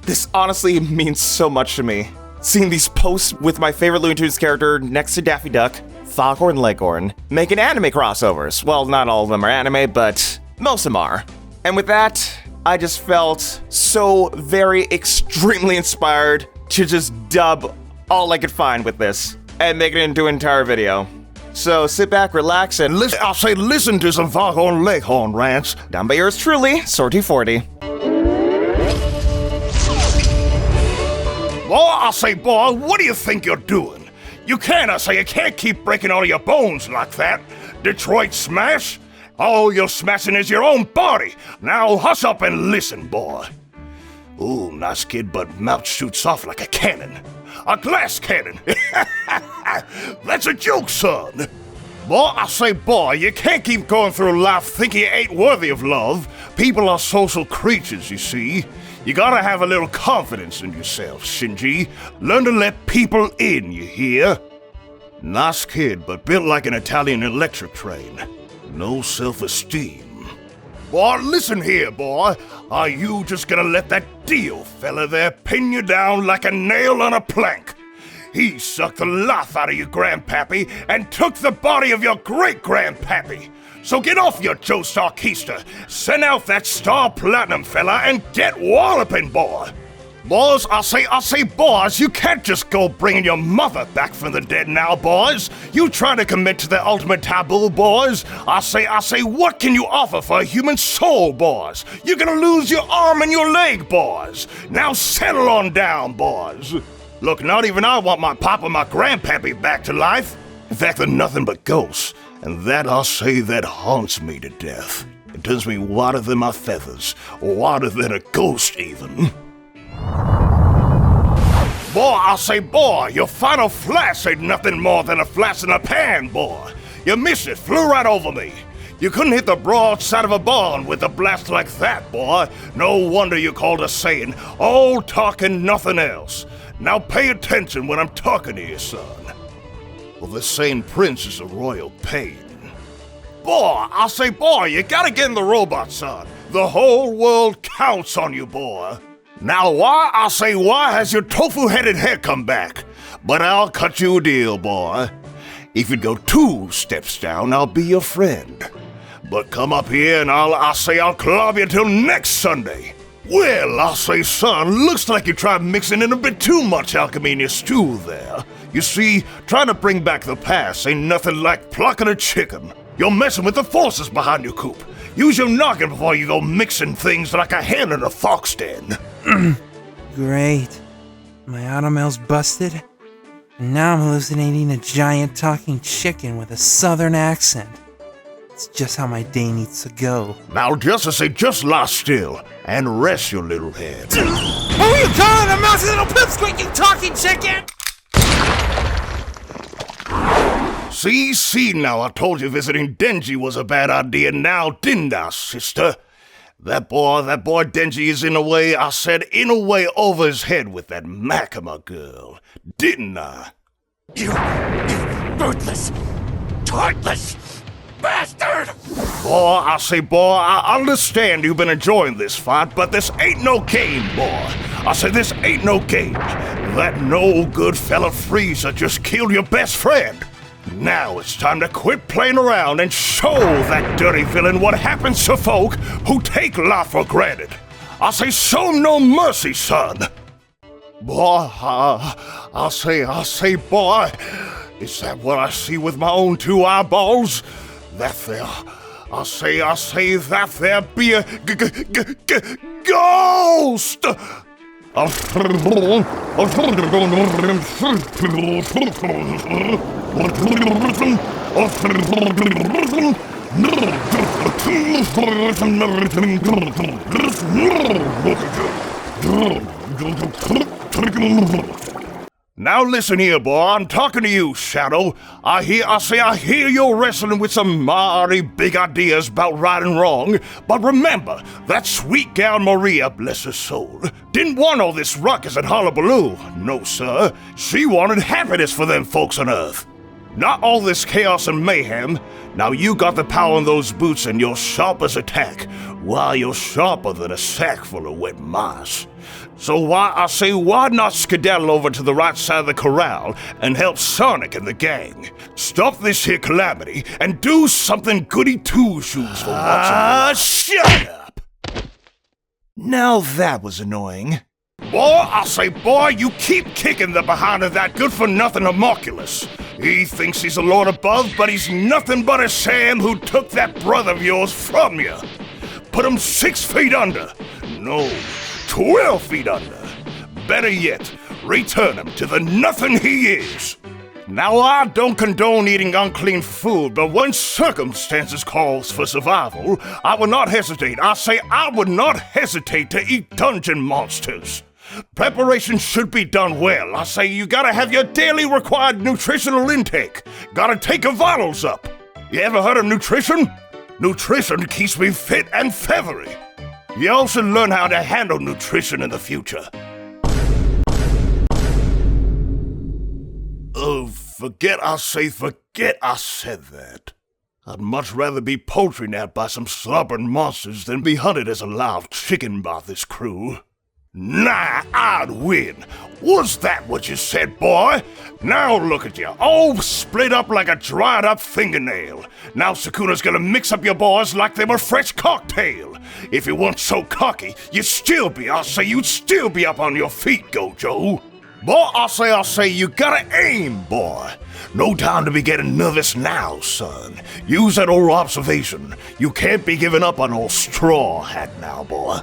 This honestly means so much to me. Seeing these posts with my favorite Looney Tunes character next to Daffy Duck, Foghorn Leghorn, making anime crossovers. Well, not all of them are anime, but most of them are. And with that, I just felt so very extremely inspired to just dub all I could find with this and make it into an entire video. So sit back, relax, and listen to some Foghorn Leghorn rants. Done by yours truly, Sorty40. Boy, I say, boy, what do you think you're doing? You can't keep breaking all your bones like that. Detroit Smash? All you're smashing is your own body. Now hush up and listen, boy. Ooh, nice kid, but mouth shoots off like a cannon. A glass cannon. That's a joke, son. Boy, I say, boy, you can't keep going through life thinking you ain't worthy of love. People are social creatures, you see. You gotta have a little confidence in yourself, Shinji. Learn to let people in, you hear? Nice kid, but built like an Italian electric train. No self-esteem. Boy, listen here, boy. Are you just gonna let that Dio fella there pin you down like a nail on a plank? He sucked the life out of your grandpappy and took the body of your great-grandpappy. So get off your Joestar keister, send out that Star Platinum fella, and get walloping, boy. Boys, I say, boys, you can't just go bringing your mother back from the dead now, boys. You try to commit to the ultimate taboo, boys. I say, what can you offer for a human soul, boys? You're gonna lose your arm and your leg, boys. Now settle on down, boys. Look, not even I want my pop and my grandpappy back to life. In fact, they're nothing but ghosts. And that, I'll say, that haunts me to death. It turns me whiter than my feathers, whiter than a ghost even. Boy, I say, boy, your final flash ain't nothing more than a flash in a pan, boy. You missed it, flew right over me. You couldn't hit the broadside of a barn with a blast like that, boy. No wonder you called a saying, all talk and nothing else. Now pay attention when I'm talking to you, son. Well, this same prince is a royal pain. Boy, I say, boy, you gotta get in the robot, son. The whole world counts on you, boy. Now, why has your tofu-headed hair come back? But I'll cut you a deal, boy. If you go 2 steps down, I'll be your friend. But come up here and I'll club you till next Sunday. Well, I say, son, looks like you tried mixing in a bit too much alchemy in your stew there. You see, trying to bring back the past ain't nothing like plucking a chicken. You're messing with the forces behind your coop. Use your noggin before you go mixing things like a hen in a fox den. Great. My automail's busted, and now I'm hallucinating a giant talking chicken with a southern accent. It's just how my day needs to go. Now, just lie still and rest your little head. Who are you calling a mousy little pipsqueak, you talking chicken? See, now I told you visiting Denji was a bad idea now, didn't I, sister? That boy Denji is in a way over his head with that Makima girl, didn't I? You ruthless, heartless bastard! Boy, I understand you've been enjoying this fight, but this ain't no game, boy. I say this ain't no game. That no good fella Frieza just killed your best friend. Now it's time to quit playing around and show that dirty villain what happens to folk who take life for granted. I say show no mercy, son. Boy, I say, boy, is that what I see with my own 2 eyeballs? That there, I say that there be a ghost! Now listen here, boy, I'm talking to you, Shadow. I hear you're wrestling with some mighty big ideas about right and wrong, but remember, that sweet gal Maria, bless her soul, didn't want all this ruckus and hullabaloo. No, sir. She wanted happiness for them folks on Earth. Not all this chaos and mayhem. Now you got the power in those boots and you're sharp as a tack. Why, you're sharper than a sack full of wet mice. So why not skedaddle over to the right side of the corral and help Sonic and the gang? Stop this here calamity and do something goody two-shoes for once. Shut up! Now that was annoying. Boy, you keep kicking the behind of that good-for-nothing homunculus. He thinks he's a lord above, but he's nothing but a Sam who took that brother of yours from you. Put him 6 feet under. No, 12 feet under. Better yet, return him to the nothing he is. Now, I don't condone eating unclean food, but when circumstances calls for survival, I would not hesitate. I would not hesitate to eat dungeon monsters. Preparation should be done well. You gotta have your daily required nutritional intake. Gotta take your vitals up. You ever heard of nutrition? Nutrition keeps me fit and feathery. You also learn how to handle nutrition in the future. Oh, forget I said that. I'd much rather be poultry napped by some slobbering monsters than be hunted as a live chicken by this crew. Nah, I'd win. Was that what you said, boy? Now look at you, all split up like a dried up fingernail. Now Sukuna's gonna mix up your boys like they were fresh cocktail. If you weren't so cocky, you'd still be up on your feet, Gojo. Boy, I'll say, you gotta aim, boy. No time to be getting nervous now, son. Use that old observation. You can't be giving up on old Straw Hat now, boy.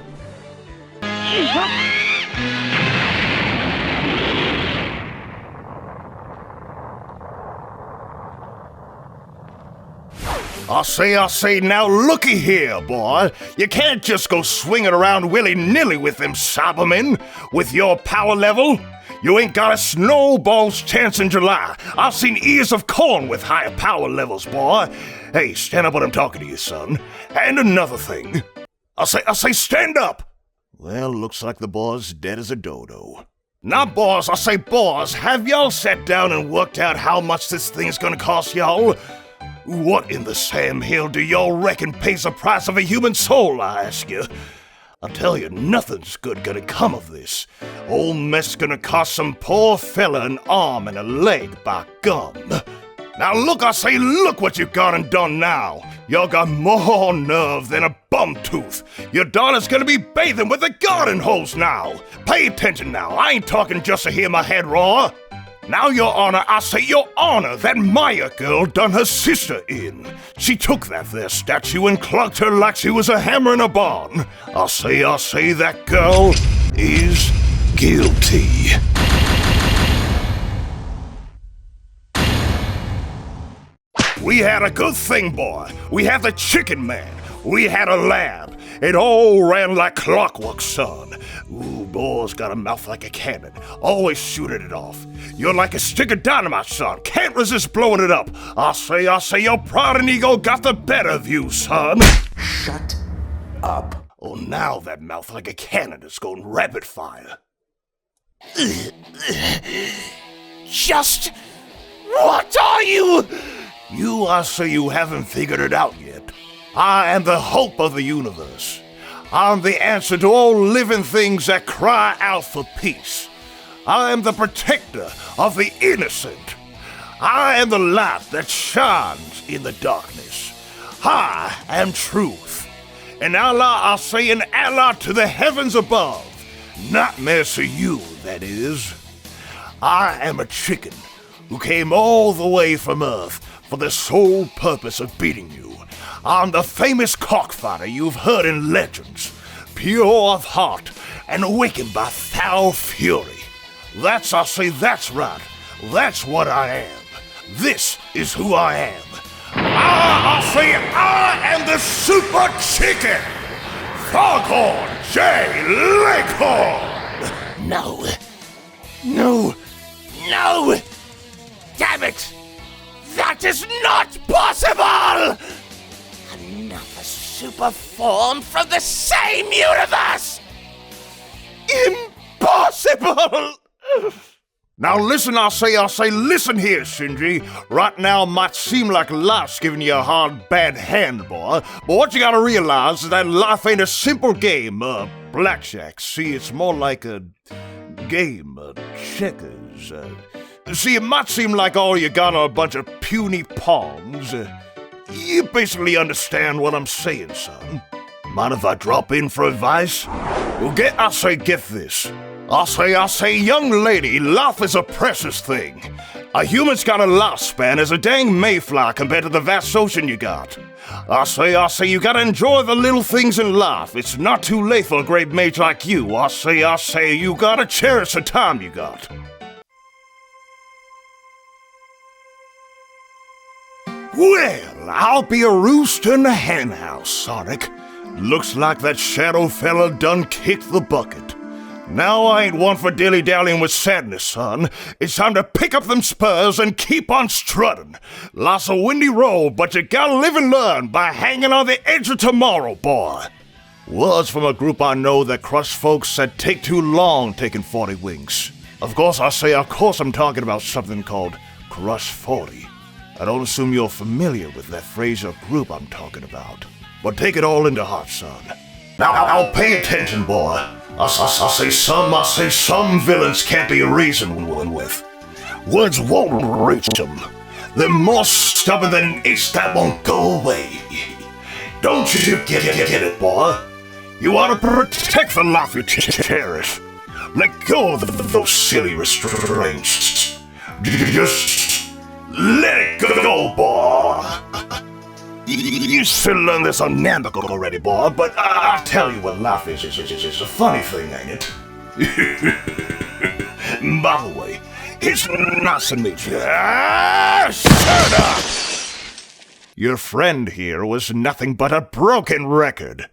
I say, now looky here, boy. You can't just go swinging around willy-nilly with them Cybermen with your power level. You ain't got a snowball's chance in July. I've seen ears of corn with higher power levels, boy. Hey, stand up when I'm talking to you, son. And another thing. I say, stand up. Well, looks like the boy's dead as a dodo. Now, boys, have y'all sat down and worked out how much this thing's gonna cost y'all? What in the Sam Hill do y'all reckon pays the price of a human soul, I ask you? I'll tell you, nothing's good gonna come of this. Old mess gonna cost some poor fella an arm and a leg, by gum. Now look what you got and done now. Y'all got more nerve than a bum tooth. Your daughter's gonna be bathing with a garden hose now. Pay attention now, I ain't talking just to hear my head roar. Now, Your Honor, that Maya girl done her sister in. She took that there statue and clunked her like she was a hammer in a barn. I'll say that girl is guilty. We had a good thing, boy. We had the Chicken Man. We had a lab. It all ran like clockwork, son. Ooh, boy's got a mouth like a cannon. Always shooting it off. You're like a stick of dynamite, son. Can't resist blowing it up. I say your pride and ego got the better of you, son. Shut up. Oh, now that mouth like a cannon is going rapid fire. Just what are you? I say you haven't figured it out yet. I am the hope of the universe. I'm the answer to all living things that cry out for peace. I am the protector of the innocent. I am the light that shines in the darkness. I am truth. And Allah, Allah to the heavens above. Not mercy you, that is. I am a chicken who came all the way from Earth for the sole purpose of beating you. I'm the famous cockfighter you've heard in legends, pure of heart and awakened by foul fury. That's right. That's what I am. This is who I am. I am the Super Chicken, Foghorn Leghorn. No. Damn it! That is not possible! Another super form from the same universe! Impossible! Now listen, I say, listen here, Shinji. Right now might seem like life's giving you a hard, bad hand, boy. But what you gotta realize is that life ain't a simple game, blackjack. See, it's more like a game of checkers. See, it might seem like all you got are a bunch of puny pawns. You basically understand what I'm saying, son. Mind if I drop in for advice? Well, get this. I say, young lady, life is a precious thing. A human's got a lifespan as a dang mayfly compared to the vast ocean you got. I say, you gotta enjoy the little things in life. It's not too late for a great mage like you. I say, you gotta cherish the time you got. Well, I'll be a rooster in the henhouse, Sonic. Looks like that shadow fella done kicked the bucket. Now I ain't one for dilly-dallying with sadness, son. It's time to pick up them spurs and keep on strutting. Life's a windy road, but you gotta live and learn by hanging on the edge of tomorrow, boy. Words from a group I know that crushed folks that take too long taking 40 winks. Of course I'm talking about something called Crush 40. I don't assume you're familiar with that phrase or group I'm talking about. But take it all into heart, son. Now pay attention, boy. I say some villains can't be reasoned with. Words won't reach them. They're more stubborn than an itch that won't go away. Don't you get it, boy? You ought to protect the life you cherish. Let go of those silly restraints. Just let it go, boy. You should learn this on Nambical already, boy, but I'll tell you what life is. It's a funny thing, ain't it? By the way, it's nice to meet you. Shut up! Your friend here was nothing but a broken record.